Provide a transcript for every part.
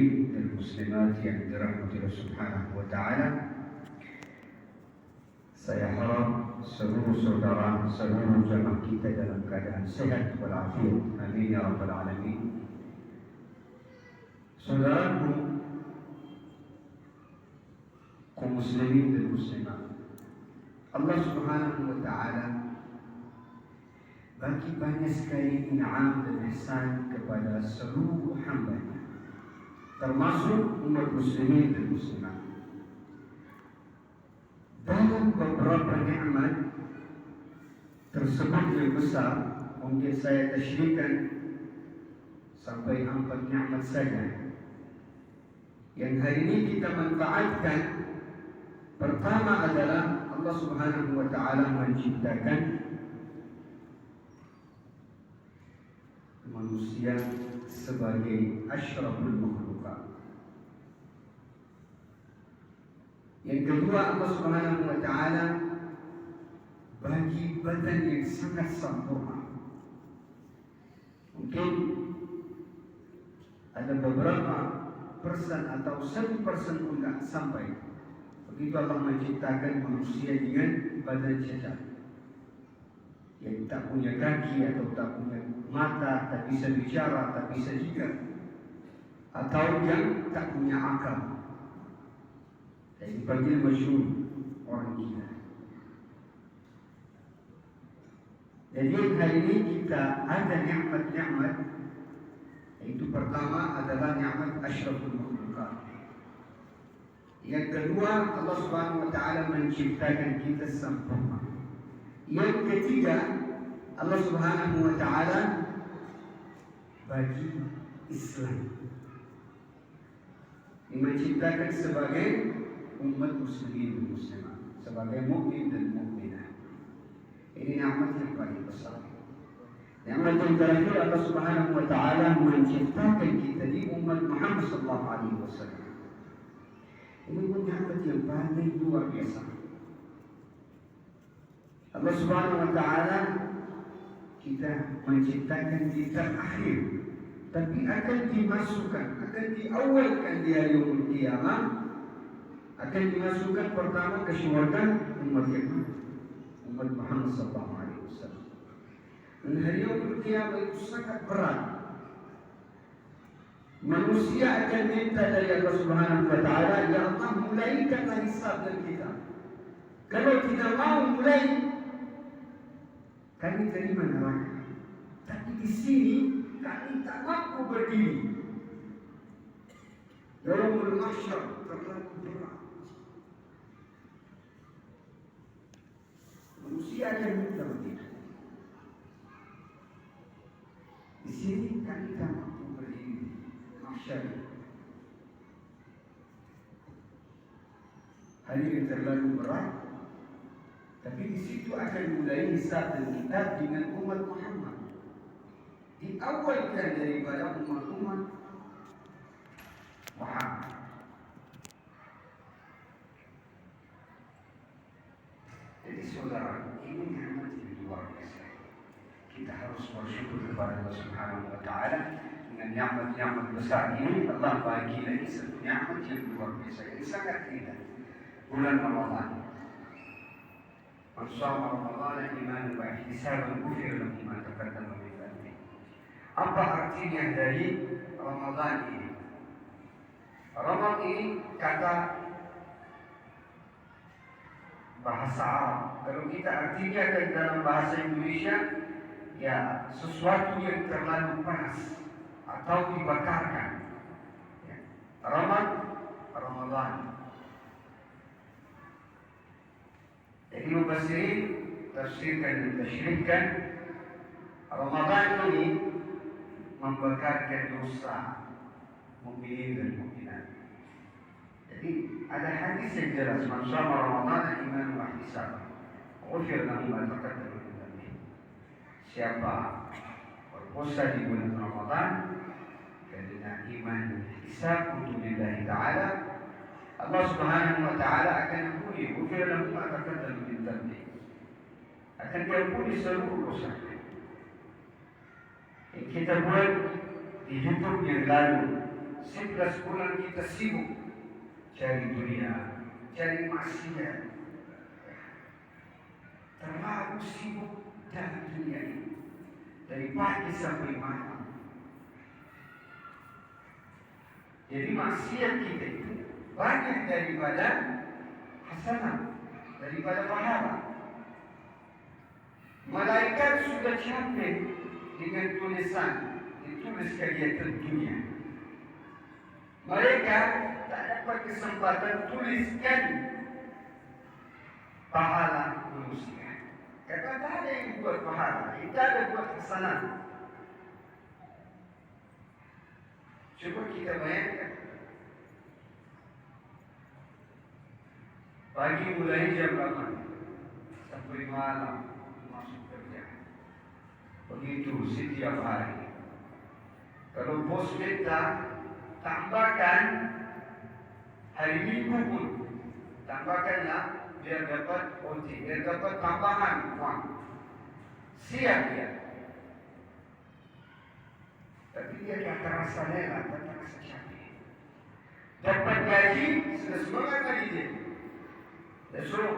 muslimin dan muslimat yang dirahmati Allah Subhanahu wa taala. Saya harap seluruh saudara, seluruh jemaah kita dalam keadaan sehat walafiat. Amin ya rabbal alamin. Saudaraku, kaum muslimin dan muslimat, Allah Subhanahu wa taala bagi banyak sekali in'am dan ihsan kepada seluruh hamba-Nya, termasuk umat muslimin dan muslimat. Dalam beberapa nikmat tersebut yang besar, mungkin saya tasyrihkan sampai 4 nikmat saja yang hari ini kita manfaatkan. Pertama adalah Allah Subhanahu wa taala menciptakan manusia sebagai asyraful makhlukat. Yang kedua, Allah Subhanahu wa taala bagi badan yang sangat sempurna. Mungkin ada beberapa persen atau 1% pun tak sampai. Begitu Allah menciptakan manusia dengan badan cacat, yang tak punya kaki atau tak punya mata, tak bisa bicara, tak bisa jigar, atau yang tak punya akal. Jadi dipanggil masyhur, orang gila. Jadi hari ini kita ada nikmat-nikmat. Itu pertama adalah nikmat asyraful makhlukat. Yang kedua, Allah Subhanahu wa taala menciptakan kita sempurna. Yang ketiga, Allah Subhanahu wa taala bagi Islam, menciptakan sebagai umat muslimin dan muslimat, sebagai mukmin dan mukminah. Ini nikmat yang paling besar. Nikmat yang terakhir, Allah Subhanahu wa taala menciptakan kita di umat Muhammad sallallahu alaihi wasallam. Ini pun nikmat yang paling luar biasa. Allah Subhanahu wa taala kita menciptakan di terakhir, tapi akan dimasukkan, akan diawalkan di hari yaumul qiyamah, akan dimasukkan pertama ke syurga umat yang umat Muhammad sallallahu alaihi wasallam. Dan hari yaumul qiyamah itu sangat berat. Manusia akan minta dari Allah Subhanahu wa taala, ya Allah, mulaikanlah hisab dan kita. Kalau tidak mau mulai, kami terima neraka. Tapi di sini kami tak mampu berdiri. Yaumul mahsyar terlalu berat. Manusia akan minta begitu. Di sini kami tak mampu berdiri. Mahsyar. Hari yang terlalu berat. Tapi di situ akan mulai hisab dan kitab dengan umat Muhammad. Diawalkan daripada umat-umat Muhammad. Jadi saudara, ini nikmat yang luar biasa. Kita harus bersyukur kepada Allah Subhanahu wa taala dengan nikmat-nikmat besar ini. Allah bagi lagi satu nikmat yang luar biasa, yang sangat indah. Bulan Ramadan. Man shoma Ramadan imanan wa ihtisaban ghufira lahu ma taqaddama min dhanbihi. Apa artinya dari Ramadan ini? Ramadan ini kata bahasa Arab. Kalau kita artinya dalam bahasa Indonesia, ya sesuatu yang terlalu panas atau dibakarkan. Ya. Ramadan. Jadi mufassirin tafsirkan dan tasyrihkan Ramadan ini membakarkan dosa mukminin dan mukminat. Jadi ada hadis yang jelas, man shoma Ramadan imanan wa ihtisaban ghufira lahu ma taqaddama min dhanbihi. Siapa berpuasa di bulan Ramadan karena iman dan ihtisab untuk lillahi ta'ala, Allah Subhanahu wa taala akan ampuni, ghufira lahu ma taqaddama min dhanbihi. Akan diampuni seluruh dosa yang kita buat di hidup yang lalu, 11 bulan kita sibuk cari dunia, cari maksiat, terlalu sibuk dalam dunia ini dari pagi sampai malam. Jadi maksiat kita itu banyak daripada hasanah, daripada pahala. Malaikat sudah capek dengan tulisan ditulis kegiatan dunia. Mereka tak dapat kesempatan tuliskan pahala manusia. Karena tak ada yang buat pahala, tidak ada buat hasanah. Coba kita bayangkan, pagi mulai jam 8 sampai malam masuk kerja. Begitu setiap hari. Kalau bos minta tambahkan hari Minggu pun, tambahkanlah biar dapat OT, biar dapat tambahan uang. Siap dia. Tapi dia tak terasa lelah, tak terasa capek. Dapat gaji, sudah semangat lagi dia. Besok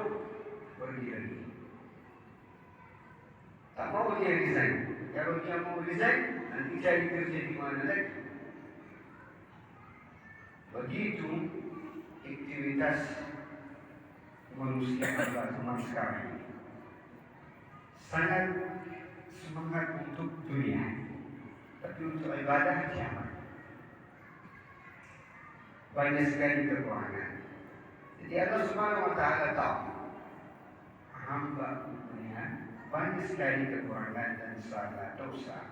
pergi lagi. Tak mau dia resign. Kalau dia mau resign, nanti cari kerja di mana lagi. Begitu aktivitas manusia pada zaman sekarang ini. Sangat semangat untuk dunia, tapi untuk ibadah jangan. Banyak sekali kekurangan. Jadi Allah Subhanahu wa Ta'ala tahu hamba dunia banyak sekali kekurangan dan salah dosa.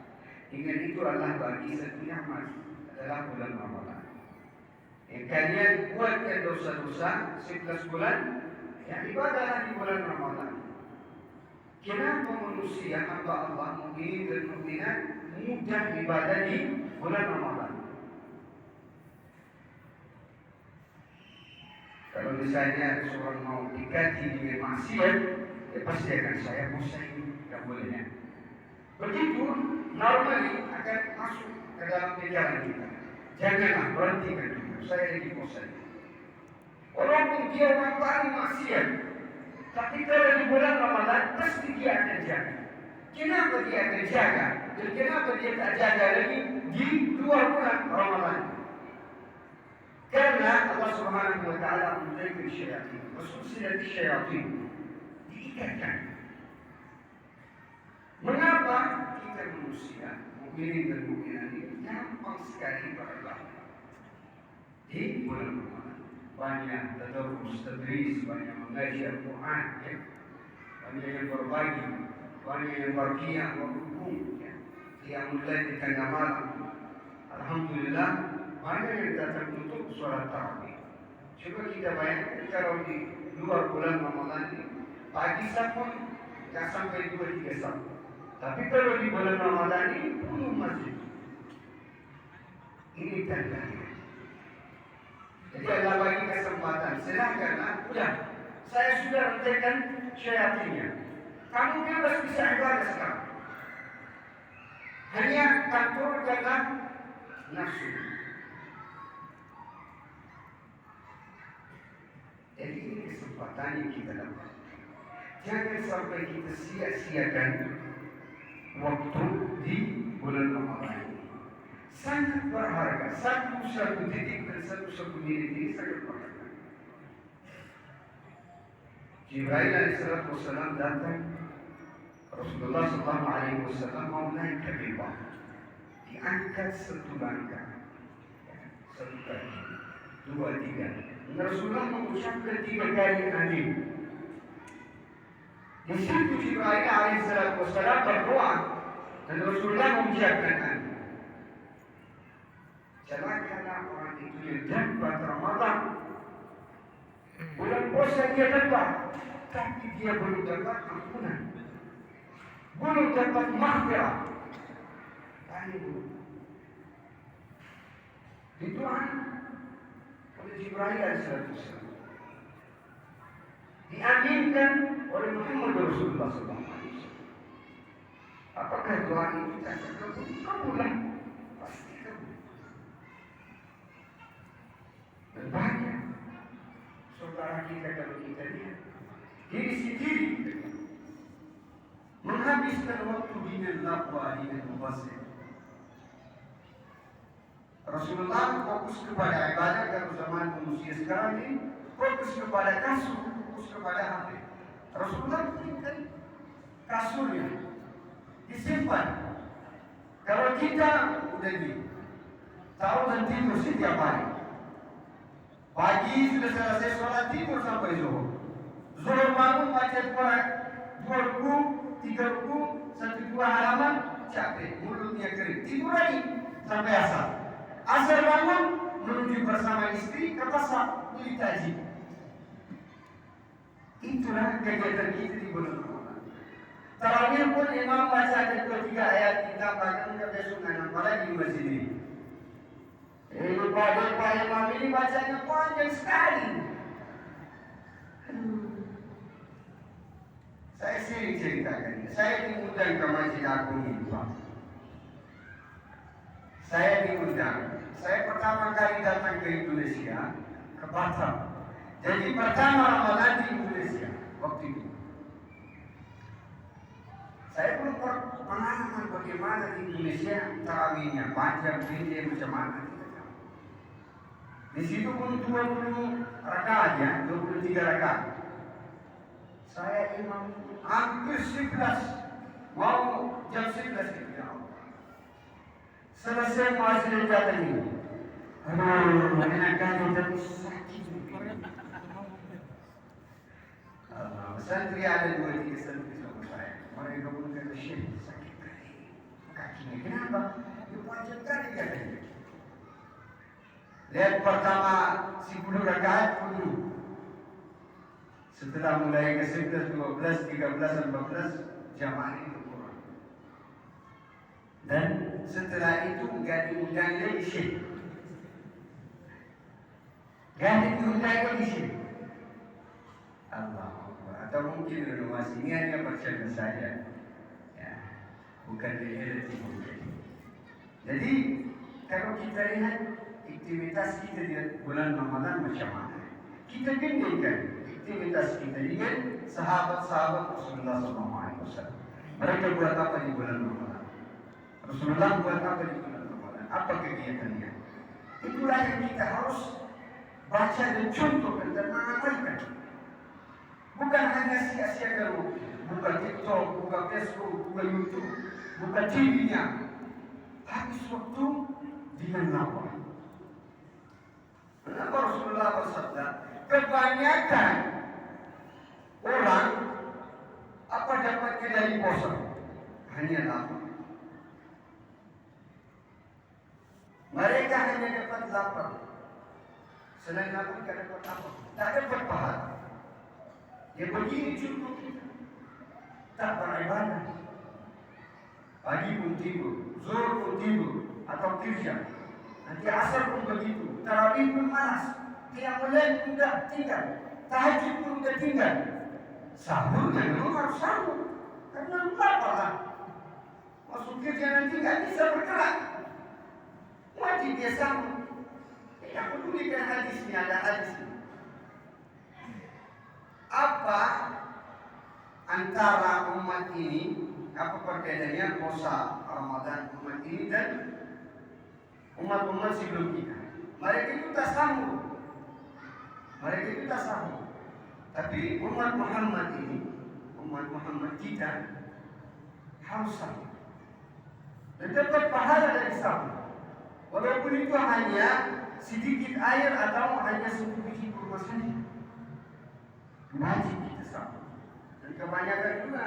Dengan itu Allah bagi satu nikmat adalah bulan Ramadan. Yang kalian buatkan dosa-dosa 11 bulan, yang ibadahlah di bulan Ramadan. Kenapa manusia hamba Allah mukmin dan mukminat mudah ibadah di bulan Ramadan? Kalau misalnya ada seorang mau dikati dengan maksiat, ya pasti akan saya ini, tak bolehnya. Begitu normally akan masuk ke dalam pikiran kita. Janganlah berhentikan juga, saya lagi bosan. Walaupun dia orang paling maksiat, tapi kalau di bulan Ramadan pasti dia akan jaga. Kenapa dia akan jaga? Dan kenapa dia tak jaga lagi di luar bulan Ramadan? Karena Allah Subhanahu wa Ta'ala memberikan syaitan, khususnya syaitan diikatkan. Mengapa kita manusia, mukminin dan mukminat ini gampang sekali berlalu di bulan Ramadan? Banyak tadarus, tadris, banyak mengaji Al-Quran, ya. Banyak yang berbagi, banyak yang berqiyam, berhukum, ya. Yang mulai di tengah malam. Alhamdulillah, banyak yang datang untuk sholat tarawih. Coba kita bayangkan kalau di luar bulan Ramadan ini, pagi pun tak sampai 2-3 jam. Tapi kalau di bulan Ramadan ini penuh masjid. Ini tandanya. Jadi Allah bagi kesempatan. Silahkanlah, sudah. Saya sudah hentikan syaitannya. Kamu bebas bisa ibadah sekarang. Hanya kantorkanlah nafsu. Jadi ini kesempatan yang kita dapat. Jangan sampai kita sia-siakan waktu di bulan Ramadan ini. Sangat berharga. Satu titik dan satu menit ini sangat berharga. Jibril alaihissalam datang. Rasulullah SAW mau naik ke mimbar. Diangkat satu langkah, satu kaki, 2, 3. Rasulullah mengucapkan 3 kali amin. Di situ Jibril alaihissalam berdoa dan Rasulullah mengucapkan amin. Celakalah orang itu yang dapat Ramadan. Bulan puasa dia dapat, tapi dia belum dapat ampunan, belum dapat maghfirah. Tanya dulu. Dituan oleh Jibril alaihissalam, diaminkan oleh Muhammad Rasulullah SAW. Apakah doa itu tak terkabul? Kabullah, pasti kabul. para kita kalau kita lihat diri sendiri menghabiskan waktu dengan laqwa, dengan mubazir. Rasulullah fokus kepada ibadah. Kalau zaman manusia sekarang ini fokus kepada kasur, fokus kepada HP. Rasulullah berikan kasurnya disimpan. Kalau kita udah tahu dan tidur setiap hari. Pagi sudah selesai sholat, tidur sampai zuhur. Zuhur bangun baca Quran 2 ruku, 3 ruku, 1-2 halaman, capek, mulutnya kering. Tidur lagi sampai asar. Asar bangun menuju bersama istri ke pasar beli tajil. Itulah kegiatan kita di bulan Ramadan. Tarawih pun imam baca ada 2-3 ayat, kita bahkan ke besungan, apalagi di masjid ini. Pak imam ini bacanya panjang sekali. Saya sering ceritakan, saya diundang ke Masjid Agung ini, Pak. Saya diundang. Saya pertama kali datang ke Indonesia, ke Batam. Jadi pertama Ramadan di Indonesia waktu itu. Saya belum pengalaman bagaimana di Indonesia tarawihnya, panjang, pendek, macam mana. Di situ pun 20 rakaat ya, 23 rakaat. Saya imam hampir 11, mau jam 11 gitu ya. Selesai muazzin datang ini. Aduh, enakan tapi sakit. Santri ada 2-3 santri sama saya. Mereka pun kata, Syekh, sakit kakinya. Kenapa? Dia panjang kali katanya. Lihat pertama 10 rakaat dulu. Setelah mulai ke 11, 12, 13, 14 jamaah itu kurang. Dan setelah itu enggak diundang lagi Syekh. Enggak diundang lagi Syekh. Allah. Atau mungkin renovasi ini hanya bercanda saja. Ya. Bukan reality mungkin. Jadi kalau kita lihat aktivitas kita di bulan Ramadan macam mana? Kita bandingkan aktivitas kita dengan sahabat-sahabat Rasulullah SAW. Mereka buat apa di bulan Ramadan? Rasulullah buat apa di bulan Ramadan? Apa kegiatannya? Itulah yang kita harus baca dan contohkan dan mengamalkan. Bukan hanya sia-sia kalau buka TikTok, buka Facebook, buka YouTube, buka TV-nya. Habis waktu dengan lawak. Kenapa Rasulullah bersabda? Kebanyakan orang apa dapatnya dari puasa? Hanya lapar. Mereka hanya dapat lapar. Selain lapar tidak dapat apa? Tak dapat pahala. Yang begini contoh kita. Tak beribadah. Pagi pun tidur, zuhur pun tidur, atau kerja. Nanti asar pun begitu, tarawih pun malas, qiyamul lail pun dah tinggal, tahajud pun dah tinggal. Sahur memang harus sahur, karena lapar lah. Masuk kerja nanti nggak bisa bergerak, wajib dia sahur. Yang pedulikan hadis ini, ada hadis ini. Apa antara umat ini, apa perbedaannya puasa Ramadan umat ini dan umat-umat sebelum kita? Mereka itu tak sahur. Mereka itu tak sahur. Tapi umat Muhammad ini, umat Muhammad kita harus sahur. Dan dapat pahala dari sahur. Walaupun itu hanya sedikit air atau hanya 1 biji kurma saja. Wajib kita sahur. Dan kebanyakan juga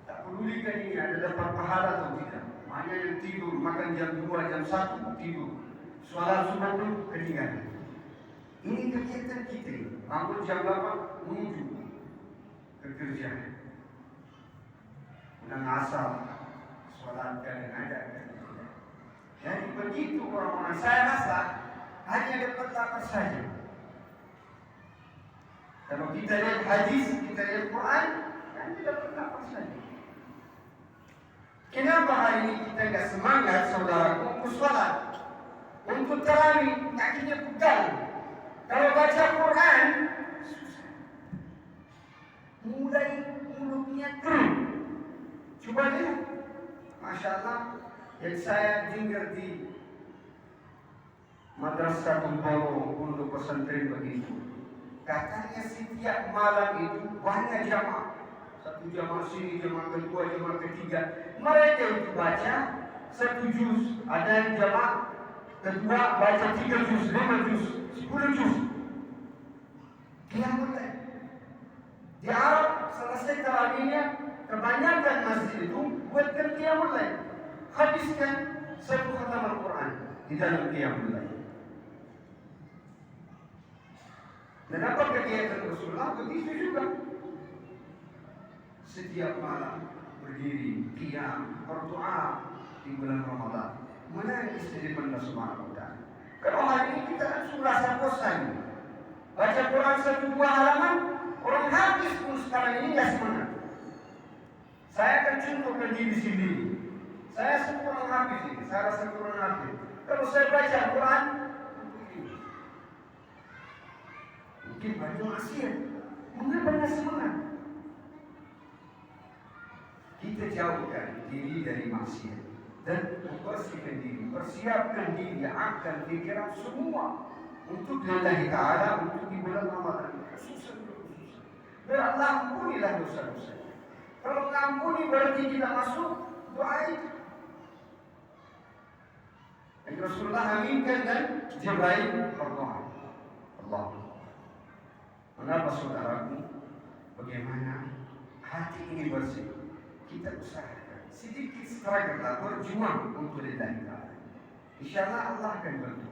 tak pedulikan ini ada dapat pahala atau tidak. Hanya yang tidur, makan jam 2, jam 1 tidur. Sholat subuh pun ketinggalan. Ini kegiatan kita. Bangun jam 8 menuju ke kerja. Udah asal sholat dan ada. Jadi begitu orang-orang. Saya rasa hanya dapat lapar saja. Kalau kita lihat hadis, kita lihat Quran, hanya dapat lapar saja. Kenapa hari ini kita nggak semangat, saudara, untuk sholat, untuk tarawih, kakinya pegal. Kalau baca Quran, mulai mulutnya kering. Coba lihat, Masya Allah, yang saya dengar di Madrasah Boro untuk pesantren begitu. Katanya setiap malam itu banyak jamaah. Satu jamaah sini, jamaah kedua, jamaah ketiga. Mereka itu baca satu juz. Ada yang jamaah kedua baca 3 juz, 5 juz, 10 juz. Dia mulai. Di Arab selesai tarawihnya, kebanyakan masjid itu buatkan qiyamul lail. Habiskan satu khatam Al-Quran di dalam qiyamul lail. Dan apa kegiatan Rasulullah begitu juga. Setiap malam berdiri, qiyam, berdoa di bulan Ramadan, menangis di depan Allah Subhanahu wa Ta'ala. Kalau hari ini kita kan sudah rasa bosan. Baca Quran 1-2 halaman, orang habis pun sekarang ini nggak semangat. Saya akan contohkan diri sendiri. Saya sekurang habis ini, saya rasa kurang habis. Kalau saya baca Quran, mungkin banyak maksiat. Mengapa nggak semangat? Kita jauhkan diri dari maksiat dan membersihkan diri, persiapkan diri, akal, pikiran semua untuk lillahi ta'ala, untuk di bulan Ramadan. Biar Allah ampunilah dosa-dosa. Kalau mengampuni berarti kita masuk doa itu. Dan Rasulullah aminkan dan Jibril berdoa. Allah. Mengapa saudaraku? Bagaimana hati ini bersih? Kita usahakan sedikit struggle, berjuang untuk lillahi ta'ala. InsyaAllah Allah akan bantu.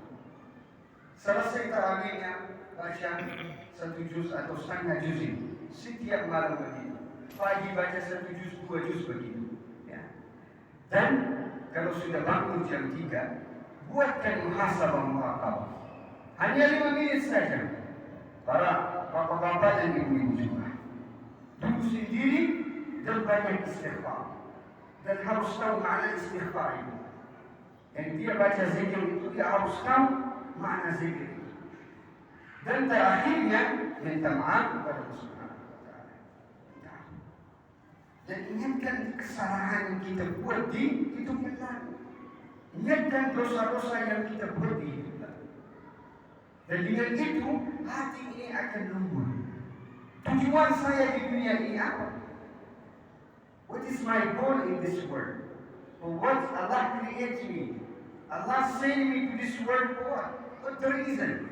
Selesai tarawihnya baca 1 juz atau setengah juz ini. Setiap malam begitu. Pagi baca 1 juz, 2 juz begitu. Ya. Dan kalau sudah bangun jam 3, buatkan muhasabah muraqabah. Hanya 5 menit saja. Para bapak-bapak dan ibu-ibu juga. Duduk sendiri dan banyak istighfar. Dan harus tahu makna istighfar itu. Yang dia baca zikir itu, dia harus tahu makna zikir itu. Dan terakhirnya minta maaf kepada Allah Subhanahu wa Ta'ala. Dan ingatkan kesalahan yang kita buat di hidup yang lalu. Ingatkan dosa-dosa yang kita buat di hidup lalu. Dan dengan itu hati ini akan lembut. Tujuan saya di dunia ini apa? What is my goal in this world? For what Allah created me? Allah sent me to this world for what? What's the reason?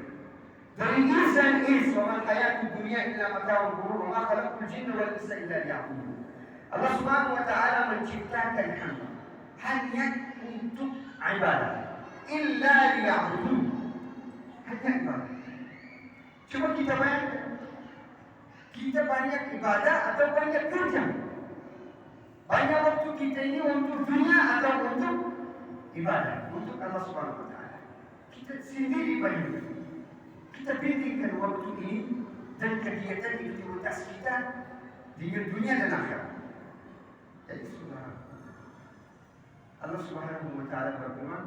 The reason is وَمَا الْحَيَاةُ الدُّنْيَا إِلَّا مَتَاعُ الْغُرُورِ وَمَا خَلَقْتُ الْجِنَّ وَالْإِنسَ إِلَّا لِيَعْبُدُونِ. Allah Subhanahu wa Ta'ala menciptakan hamba hanya untuk ibadah. Illa liya'budun. Hanya ibadah. Coba kita bayangkan. Kita banyak ibadah atau banyak kerja? Banyak waktu kita ini untuk dunia atau untuk ibadah, untuk Allah Subhanahu wa Ta'ala. Kita sendiri banyak. Kita pentingkan waktu ini dan kegiatan aktivitas kita dengan dunia dan akhirat. Jadi saudara, Allah Subhanahu wa Ta'ala berfirman,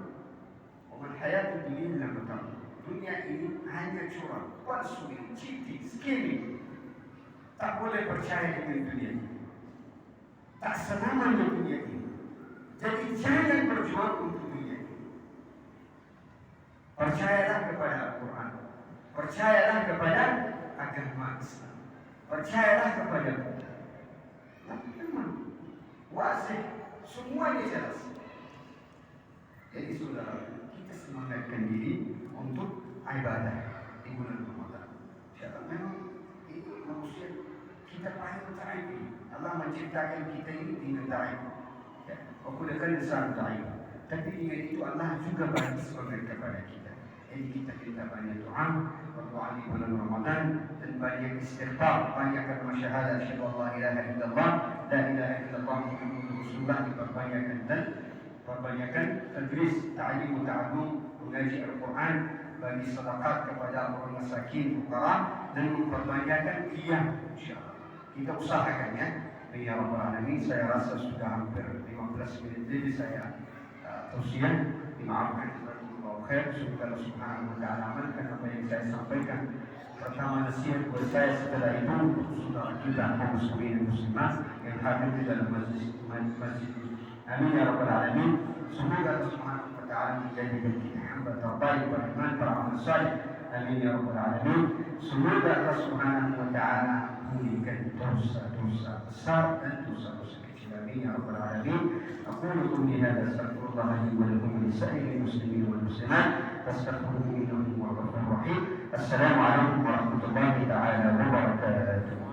"Wa man hayatud dunya illa mata'." Dunia ini hanya curang, palsu, cheating, skimming. Tak boleh percaya dengan dunia ini. Tak selamanya dunia ini. Jadi jangan berjuang untuk dunia ini. Percayalah kepada Al-Quran. Percayalah kepada agama Islam. Percayalah kepada Allah. Tapi memang wajib semuanya jelas. Jadi saudara, kita semangatkan diri untuk ibadah di bulan Ramadan. Siapa memang ini manusia kita paling ta'ib. Allah menciptakan kita ini dengan ta'ib. Ya, walaupun insan ta'ib. Tapi dengan itu Allah juga bagi semangat kepada kita. Jadi kita banyak doa, berdoa di bulan Ramadan dan banyak istighfar, banyak kalimat syahadat asyhadu an la ilaha illallah, la ilaha illallah Muhammadur Rasulullah, diperbanyakkan dan perbanyakkan tadris, ta'lim, ta'allum, mengaji Al-Quran, bagi sedekah kepada orang masakin, fuqara dan memperbanyakkan qiyam insyaallah. Kita usahakan ya. Ya Rabbal Alamin, saya rasa sudah hampir 15 menit lebih saya tausiah. Dimaafkan. Semoga Allah Subhanahu wa Ta'ala amalkan apa yang saya sampaikan. Pertama nasihat buat saya setelah itu untuk saudara kita kaum muslimin dan muslimat yang hadir di dalam masjid. Amin ya rabbal alamin. Semoga Allah Subhanahu wa taala menjadikan kita hamba terbaik beriman beramal saleh. Amin ya rabbal alamin. Semoga Allah Subhanahu wa taala mengampunikan dosa-dosa besar dan dosa-dosa kecil. Amin ya rabbal alamin. أقول قولي هذا أستغفر الله لي ولكم ولسائر المسلمين والمسلمات فاستغفروه إنه هو الغفور الرحيم. السلام عليكم ورحمة الله تعالى وبركاته.